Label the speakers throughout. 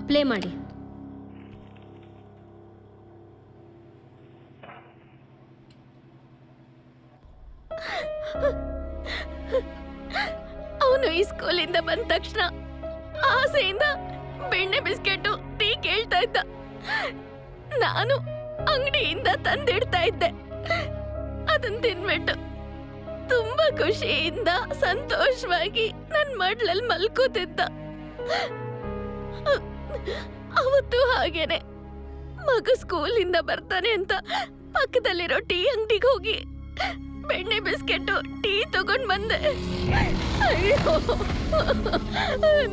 Speaker 1: Play ಮಾಡಿ.
Speaker 2: ಅವನು ಈ ಸ್ಕೂಲಿಂದ ಬಂದ ತಕ್ಷಣ ಆಸೆಯಿಂದ ಬೆಣ್ಣೆ ಬಿಸ್ಕೆಟು ಟೀ ಕೇಳ್ತಾ ಇದ್ದ. ನಾನು ಅಂಗಡಿಯಿಂದ ತಂದಿಡ್ತಾ ಇದ್ದೆ. ಅದನ್ನ ತಿನ್ಬಿಟ್ಟು ತುಂಬಾ ಖುಷಿಯಿಂದ ಸಂತೋಷವಾಗಿ ನನ್ ಮಡ್ಲಲ್ಲಿ ಮಲ್ಕೋತಿದ್ದ. ಅವತ್ತು ಹಾಗೇನೆ ಮಗ ಸ್ಕೂಲಿಂದ ಬರ್ತಾನೆ ಅಂತ ಪಕ್ಕದಲ್ಲಿರೋ ಟೀ ಅಂಗಡಿಗೆ ಹೋಗಿ ಬೆಣ್ಣೆ ಬಿಸ್ಕೆಟು ಟೀ ತಗೊಂಡ್ ಬಂದೆ. ಅಯ್ಯೋ,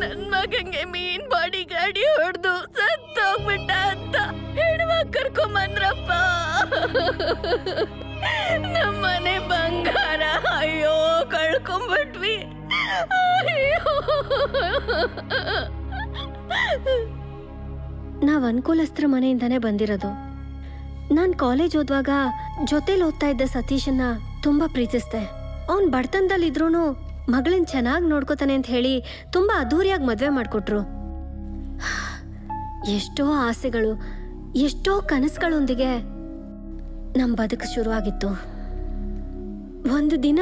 Speaker 2: ನನ್ ಮಗಂಗೆ ಮೀನ್ ಬಾಡಿ ಗಾಡಿ ಹೊಡೆದು ಸತ್ತೋಗ್ಬಿಟ್ಟ ಅಂತ ಹೆಣ್ಮಕ್ ಕರ್ಕೊಂಬಂದ್ರಪ್ಪ. ನಮ್ಮನೆ ಬಂಗಾರ ಅಯ್ಯೋ ಕಳ್ಕೊಂಬಿಟ್ವಿ. ಅಯ್ಯೋ,
Speaker 1: ನಾವ್ ಅನುಕೂಲಸ್ತ್ರ ಮನೆಯಿಂದಾನೇ ಬಂದಿರೋದು. ನಾನ್ ಕಾಲೇಜ್ ಓದುವಾಗ ಜೊತೆಲಿ ಓದ್ತಾ ಇದ್ದ ಸತೀಶನ್ನ ತುಂಬಾ ಪ್ರೀತಿಸ್ದೆ. ಅವ್ನ್ ಬಡತನದಲ್ಲಿದ್ರೂನು ಮಗಳನ್ ಚೆನ್ನಾಗಿ ನೋಡ್ಕೋತಾನೆ ಅಂತ ಹೇಳಿ ತುಂಬಾ ಅದ್ಧೂರಿಯಾಗಿ ಮದ್ವೆ ಮಾಡ್ಕೊಟ್ರು. ಎಷ್ಟೋ ಆಸೆಗಳು, ಎಷ್ಟೋ ಕನಸುಗಳೊಂದಿಗೆ ನಮ್ ಬದುಕು ಶುರುವಾಗಿತ್ತು. ಒಂದು ದಿನ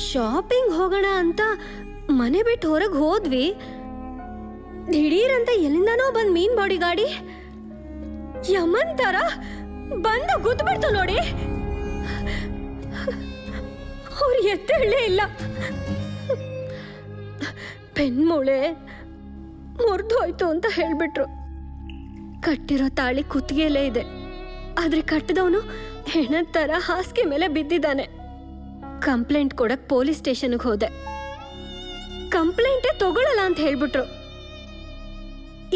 Speaker 1: ಶಾಪಿಂಗ್ ಹೋಗೋಣ ಅಂತ ಮನೆ ಬಿಟ್ಟು ಹೊರಗೆ ಹೋದ್ವಿ. ದಿಢೀರಂತ ಎಲ್ಲಿಂದಾನೋ ಬಂದ್ ಮೀನ್ ಬಾಡಿ ಗಾಡಿ ಯಮನ್ ತರ ಬಂದು ಗುದ್ಬಿಡ್ತು ನೋಡಿ. ಅವ್ರು ಎತ್ತೇಳಲೇ ಇಲ್ಲ. ಬೆನ್ಮೂಳೆ ಮುರಿದೋಯ್ತು ಅಂತ ಹೇಳ್ಬಿಟ್ರು. ಕಟ್ಟಿರೋ ತಾಳಿ ಕುತ್ತಿಗೆಯಲ್ಲೇ ಇದೆ, ಆದ್ರೆ ಕಟ್ಟಿದವನು ಹೆಣದ ತರ ಹಾಸಿಗೆ ಮೇಲೆ ಬಿದ್ದಿದ್ದಾನೆ. ಕಂಪ್ಲೇಂಟ್ ಕೊಡಕ್ ಪೊಲೀಸ್ ಸ್ಟೇಷನ್ಗೆ ಹೋದೆ. ಕಂಪ್ಲೇಂಟೇ ತಗೊಳ್ಳಲ್ಲ ಅಂತ ಹೇಳ್ಬಿಟ್ರು.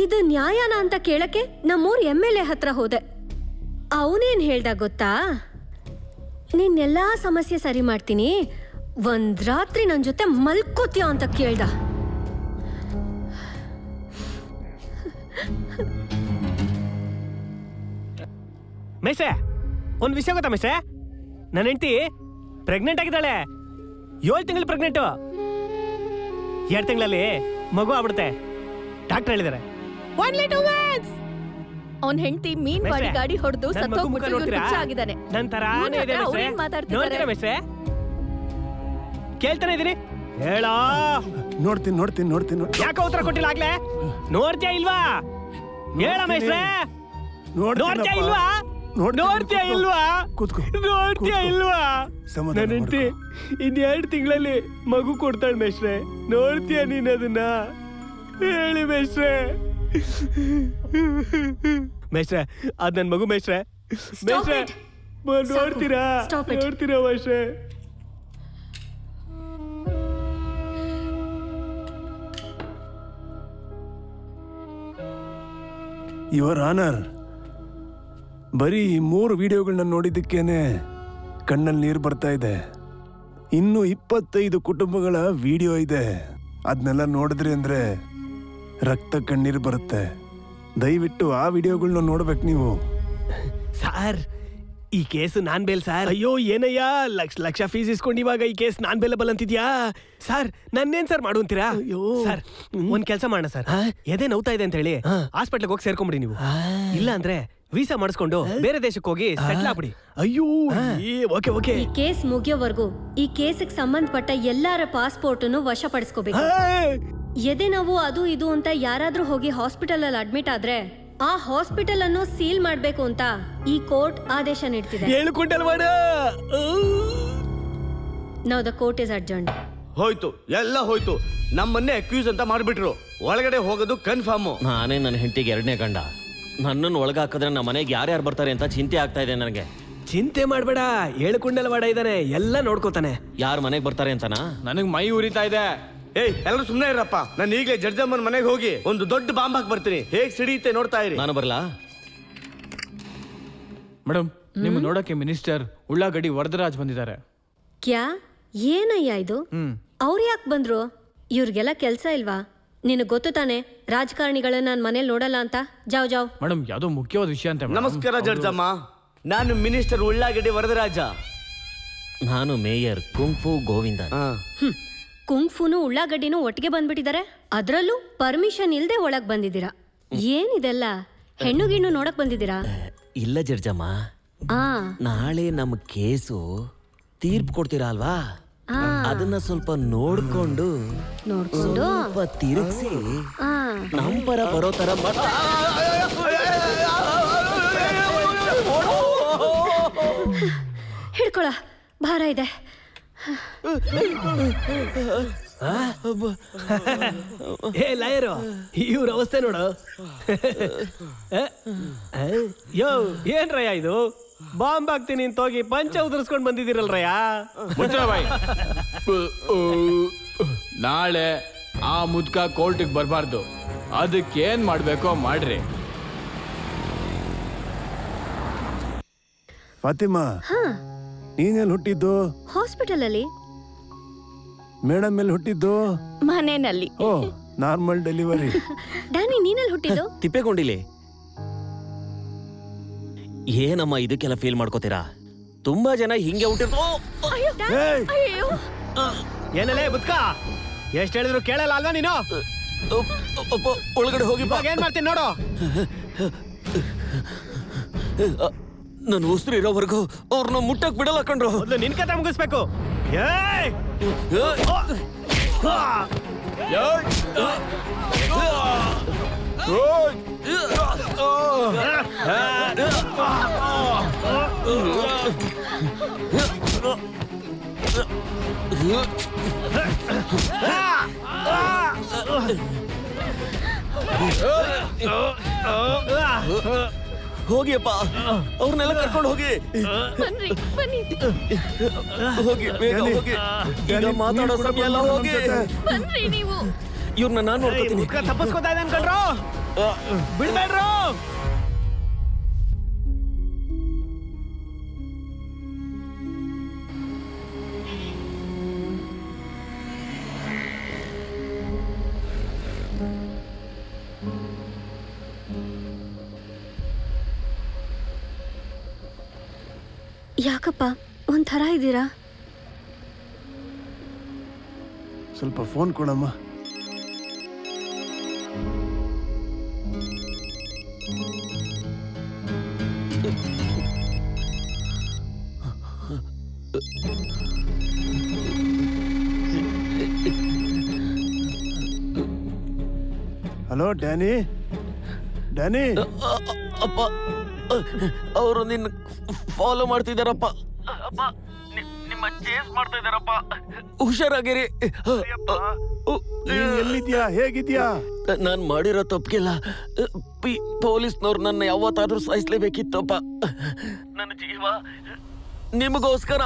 Speaker 1: ಇದು ನ್ಯಾಯನ ಅಂತ ಕೇಳಕ್ಕೆ ನಮ್ಮೂರ್ MLA ಹತ್ರ ಹೋದೆ. ಅವನೇನ್ ಹೇಳ್ದ ಗೊತ್ತಾ? ನಿನ್ನೆಲ್ಲಾ ಸಮಸ್ಯೆ ಸರಿ ಮಾಡ್ತೀನಿ, ಒಂದ್ ರಾತ್ರಿ ನನ್ ಜೊತೆ ಮಲ್ಕೋತೀಯ ಅಂತ ಕೇಳ್ದ.
Speaker 3: ಮೇಷೆ, ಒಂದ್ ವಿಷಯ ಗೊತ್ತಾ ಮೇಷೆ? ನನ್ನ ಹೆಂಡತಿ ಪ್ರೆಗ್ನೆಂಟ್ ಆಗಿದ್ದಾಳೆ. 7 ತಿಂಗಳು ಪ್ರೆಗ್ನೆಂಟು. 2 ತಿಂಗಳಲ್ಲಿ ಮಗು ಆಗ್ಬಿಡುತ್ತೆ. ಡಾಕ್ಟರ್ ಹೇಳಿದಾರೆ.
Speaker 2: ಅವನ್ ಹೆಂಡತಿ ಮೀನ್ ಬಾಡಿ ಗಾಡಿ ಹೊಡೆದು ಸತ್ತೋಗ್ಬಿಟ್ಟಿದ್ದಾನೆ.
Speaker 3: ನನ್ ತರಾನೇ ಇದೆ ಮೇಷೆ. ಕೇಳ್ತಾನೆ ಇದೀನಿ, ಹೇಳ.
Speaker 4: ನೋಡ್ತೀನಿ.
Speaker 3: ಯಾಕೆ ಉತ್ತರ ಕೊಟ್ಟಿಲ್ಲ ಆಗ್ಲೇ? ನೋಡ್ತೀಯ ಇಲ್ವಾ? ಹೇಳ ಮೇಷ್ರೆ, ನೋಡ್ತೀಯ ಇಲ್ವಾ? ನೋಡ್ತೀಯ ಇಲ್ವಾ? ನನ್ನ ಹೆಂಡತಿ 2 ತಿಂಗಳಲ್ಲಿ ಮಗು ಕೊಡ್ತಾಳೆ ಮೇಷ್ರೆ. ನೋಡ್ತೀಯ ನೀನ್ ಅದನ್ನ? ಹೇಳಿ ಮೇಷ್ರೆ. ಮೇಷ್ರೆ, ಅದ್ ನನ್ ಮಗು ಮೇಷ್ರೆ. ನೋಡ್ತೀರಾ ಮೇಷ್ರೆ?
Speaker 4: ಯುವರ್ ಆನರ್, ಬರೀ 3 ವಿಡಿಯೋಗಳನ್ನ ನೋಡಿದ್ದಕ್ಕೇನೆ ಕಣ್ಣಲ್ಲಿ ನೀರು ಬರ್ತಾ ಇದೆ. ಇನ್ನು 25 ಕುಟುಂಬಗಳ ವಿಡಿಯೋ ಇದೆ. ಅದನ್ನೆಲ್ಲ ನೋಡಿದ್ರಿ ಅಂದ್ರೆ ರಕ್ತ ಕಣ್ಣೀರು ಬರುತ್ತೆ. ದಯವಿಟ್ಟು ಆ ವಿಡಿಯೋಗಳನ್ನ ನೋಡ್ಬೇಕು ನೀವು.
Speaker 3: ಸಾರ್, ಈ ಕೇಸು ನಾನ್ ಬೇಲ್ ಸಾರ್. ಅಯ್ಯೋ ಏನಯ್ಯ, ಲಕ್ಷ ಫೀಸ್ ಇಸ್ಕೊಂಡು ಇವಾಗ ಈ ಕೇಸ್ ನಾನ್ ಬೇಲಬಲ್ ಅಂತಿದ್ಯಾ ಸರ್? ನನ್ನೇನ್ ಸರ್ ಮಾಡುವಂತೀರಾ? ಸರ್, ಒಂದ್ ಕೆಲ್ಸ ಮಾಡೋಣ ಸರ್. ಎದೆ ನೋವ್ತಾ ಇದೆ ಅಂತ ಹೇಳಿ ಹಾಸ್ಪಿಟ್ಲಿಗೆ ಹೋಗಿ ಸೇರ್ಕೊಂಬಿಡಿ ನೀವು. ಇಲ್ಲ ಅಂದ್ರೆ ವೀಸಾ ಮಾಡಿಸ್ಕೊಂಡು ಬೇರೆ ದೇಶಕ್ಕೆ ಹೋಗಿ ಸೆಟ್ಲ್ ಆಗ್ಬಿಡಿ. ಅಯ್ಯೋ, ಓಕೆ.
Speaker 1: ಈ ಕೇಸ್ ಮುಗಿಯೋವರೆಗೂ ಈ ಕೇಸಿಗೆ ಸಂಬಂಧಪಟ್ಟ ಎಲ್ಲಾರ ಪಾಸ್ಪೋರ್ಟನ್ನು ವಶಪಡಿಸ್ಕೋಬೇಕು. ಎದೆ ನೋವು ಅದು ಇದು ಅಂತ ಯಾರಾದ್ರೂ ಹೋಗಿ ಹಾಸ್ಪಿಟಲ್ ಅಲ್ಲಿ ಅಡ್ಮಿಟ್ ಆದ್ರೆ ಆ ಹಾಸ್ಪಿಟಲ್ ಅನ್ನು ಸೀಲ್ ಮಾಡ್ಬೇಕು ಅಂತ ಈ ಕೋರ್ಟ್ ಆದೇಶ ನೀಡ್ತಿದೆ. Now the court is adjourned.
Speaker 5: ಹೋಯ್ತು, ಎಲ್ಲ ಹೋಯ್ತು. ನಮ್ಮನ್ನೇ ಅಕ್ಯೂಸ್ ಅಂತ ಮಾಡ್ಬಿಟ್ರು. ಒಳಗಡೆ ಹೋಗೋದು ಕನ್ಫರ್ಮ್.
Speaker 6: ನಾನೇ ನನ್ನ ಹೆಂಡತಿಗೆ 2ನೇ ಗಂಡ. ನನ್ನನ್ನು ಒಳಗಾಕಿದ್ರೆ ನಮ್ಮ ಮನೆಗೆ ಯಾರ್ಯಾರು ಬರ್ತಾರೆ ಅಂತ ಚಿಂತೆ ಆಗ್ತಾ ಇದೆ ನನಗೆ.
Speaker 3: ಚಿಂತೆ ಮಾಡ್ಬೇಡ, ಹೇಳ್ಕೊಂಡಲ್ವಾಡ ಇದ್ದಾನೆ, ಎಲ್ಲ ನೋಡ್ಕೋತಾನೆ.
Speaker 6: ಯಾರು ಮನೆಗೆ ಬರ್ತಾರೆ ಅಂತನಾ?
Speaker 5: ನನಗ್ ಮೈ ಉರಿತಾ ಇದೆ. ಎಲ್ಲರೂ ಸುಮ್ಮನೆ ಇರಪ್ಪ. ನಾನು ಈಗಲೇ ಜಡ್ಜಮ್ಮನ ಮನೆಗೆ ಹೋಗಿ ಒಂದು ದೊಡ್ಡ ಬಾಂಬ್ ಹಾಕಿ ಬರ್ತೀನಿ. ಹೇಗ್ ಸಿಡಿಯುತ್ತೆ ನೋಡ್ತಾ ಇರಿ.
Speaker 6: ನಾನು ಬರ್ಲಾ?
Speaker 7: ಮೇಡಮ್, ನಿಮ್ಮ ನೋಡಕ್ಕೆ ಮಿನಿಸ್ಟರ್ ಉಳ್ಳಾಗಡ್ಡಿ ವರದರಾಜ್ ಬಂದಿದ್ದಾರೆ.
Speaker 1: ಕ್ಯಾ? ಏನಯ್ಯ ಇದು? ಅವ್ರು ಯಾಕೆ ಬಂದ್ರು? ಇವ್ರಿಗೆಲ್ಲ ಕೆಲ್ಸ ಇಲ್ವಾ? ನಿನಗೆ ಗೊತ್ತು ತಾನೆ ರಾಜಕಾರಣಿಗಳನ್ನ ನಾನು ಮನೇಲಿ ನೋಡಲ್ಲ ಅಂತ. ಜಾವ್.
Speaker 7: ಮೇಡಮ್, ಯಾವುದೋ ಮುಖ್ಯವಾದ ವಿಷಯ ಅಂತ.
Speaker 5: ನಮಸ್ಕಾರ ಜಡ್ಜಮ್ಮ, ನಾನು ಮಿನಿಸ್ಟರ್ ಉಳ್ಳಾಗಡ್ಡಿ ವರದರಾಜ.
Speaker 6: ನಾನು ಮೇಯರ್ ಕುಂಫು ಗೋವಿಂದ.
Speaker 1: ಕುಂಗ್ಫುನು ಉಳ್ಳಾಗಡ್ಡಿನೂ ಒಟ್ಟಿಗೆ ಬಂದ್ಬಿಟ್ಟಿದ್ದಾರೆ. ಅದ್ರಲ್ಲೂ ಪರ್ಮಿಷನ್ ಇಲ್ದೆ ಒಳಗ್ ಬಂದಿದ್ದೀರಾ. ಏನಿದೆಲ್ಲ? ಹೆಣ್ಣು ಗಿಣ್ಣು ನೋಡಕ್ ಬಂದಿದ್ದೀರಾ?
Speaker 6: ಇಲ್ಲ ಜಡ್ಜಮ್ಮ, ನಾಳೆ ನಮ್ಮ ಕೇಸು ತೀರ್ಪು ಕೊಡ್ತೀರಾ ಅಲ್ವಾ, ಅದನ್ನ ಸ್ವಲ್ಪ ನೋಡ್ಕೊಂಡು ಸ್ವಲ್ಪ ತಿರುಗಿಸಿ ನಮ್ಮ ಪರ ಬರೋ ತರ
Speaker 1: ಹಿಡ್ಕೊಳ, ಭಾರ ಇದೆ.
Speaker 3: ಹೇ ಲಾಯರು, ಇವ್ರ ಅವಸ್ಥೆ ನೋಡು. ಯೋ ಏನ್ರಯ್ಯ ಇದು? ಬಾಂಬ್ ಹಾಕ್ತೀನಿ ಅಂತ ಹೋಗಿ ಪಂಚ ಉದುರಿಸ್ಕೊಂಡ್ ಬಂದಿದ್ದೀರಲ್ರಯ್ಯ.
Speaker 7: ಬಾಯ್, ನಾಳೆ ಆ ಮುದ್ಕ ಕೋರ್ಟಿಗೆ ಬರಬಾರ್ದು. ಅದಕ್ಕೇನ್ ಮಾಡ್ಬೇಕೋ ಮಾಡ್ರಿ.
Speaker 4: ಫಾತಿಮಾ, ನೀನೆಲ್ಲಿ ಹುಟ್ಟಿದ್ದು?
Speaker 1: ಹಾಸ್ಪಿಟಲ್ ಅಲ್ಲಿ.
Speaker 4: ಮೇಡಮ್ ಎಲ್ಲಿ ಹುಟ್ಟಿದ್ದು?
Speaker 2: ಮನೆಯಲ್ಲಿ.
Speaker 4: ಓ, ನಾರ್ಮಲ್ ಡೆಲಿವರಿ.
Speaker 1: ಡ್ಯಾನಿ, ನೀನೆಲ್ಲಿ ಹುಟ್ಟಿದ್ದು?
Speaker 6: ತಿಪ್ಪೇಕೊಂಡಿಲಿ. ಏನಮ್ಮ ಇದಕ್ಕೆಲ್ಲ ಫೀಲ್ ಮಾಡ್ಕೋತೀರಾ? ತುಂಬಾ ಜನ ಹಿಂಗೆ ಹುಟ್ಟಿರ್ತು.
Speaker 3: ಏನಲ್ಲೇ ಬುದ್ಕ, ಎಷ್ಟ್ ಹೇಳಿದ್ರು ಕೇಳಲ್ಲ ಅಲ್ವಾ ನೀನು?
Speaker 6: ಒಳಗಡೆ ಹೋಗಿ
Speaker 3: ಏನ್ ಮಾಡ್ತೀನಿ ನೋಡು.
Speaker 6: ನನ್ನ ಉಸಿರು ಇರೋವರೆಗೂ ಅವ್ರನ್ನ ಮುಟ್ಟಕ್ ಬಿಡಲ್ಲ ಕಣ್ರು.
Speaker 3: ಮೊದಲು ನಿನ್ ಕತೆ ಮುಗಿಸ್ಬೇಕು.
Speaker 6: ಹೋಗಿಯಪ್ಪ, ಅವ್ರನ್ನೆಲ್ಲ ಕರ್ಕೊಂಡು ಹೋಗಿ. ಹೋಗಿ ಬೇಗ ಹೋಗಿ. ಈಗ ಮಾತಾಡೋ ಸಮಯ ಎಲ್ಲ ಹೋಗಿ. ಇವ್ರನ್ನ ನಾನು ನೋಡ್ಕೊತೀನಿ.
Speaker 3: ತಪ್ಪಿಸ್ಕೊತಾ ಇದೆ ಅನ್ಕೊಂಡ್ರು, ಬಿಡ್ಬೇಡ್ರು.
Speaker 1: ಯಾಕಪ್ಪ ಒಂಥರ ಇದ್ದೀರಾ?
Speaker 4: ಸ್ವಲ್ಪ ಫೋನ್ ಕೊಡಮ್ಮ. Hello Danny. ಡ್ಯಾನಿ,
Speaker 6: ಅಪ್ಪ, ಅವರು ನಿನ್ನ ಫಾಲೋ ಮಾಡ್ತಿದ್ದಾರಪ್ಪ. ನಿಮ್ಮ ಚೇಸ್ ಮಾಡ್ತಾ ಇದ್ದಾರಪ್ಪ. ಹುಷಾರಾಗಿರಿ.
Speaker 4: ಎಲ್ಲಿದ್ಯಾ? ಹೇಗಿದ್ಯಾ?
Speaker 6: ನಾನ್ ಮಾಡಿರೋ ತಪ್ಪಿಗೆಲ್ಲ ಪೊಲೀಸ್ನವ್ರು ನನ್ನ ಯಾವತ್ತಾದ್ರೂ ಸಾಯಿಸ್ಲೇಬೇಕಿತ್ತಪ್ಪ. ನನ್ನ ಜೀವ ನಿಮಗೋಸ್ಕರ.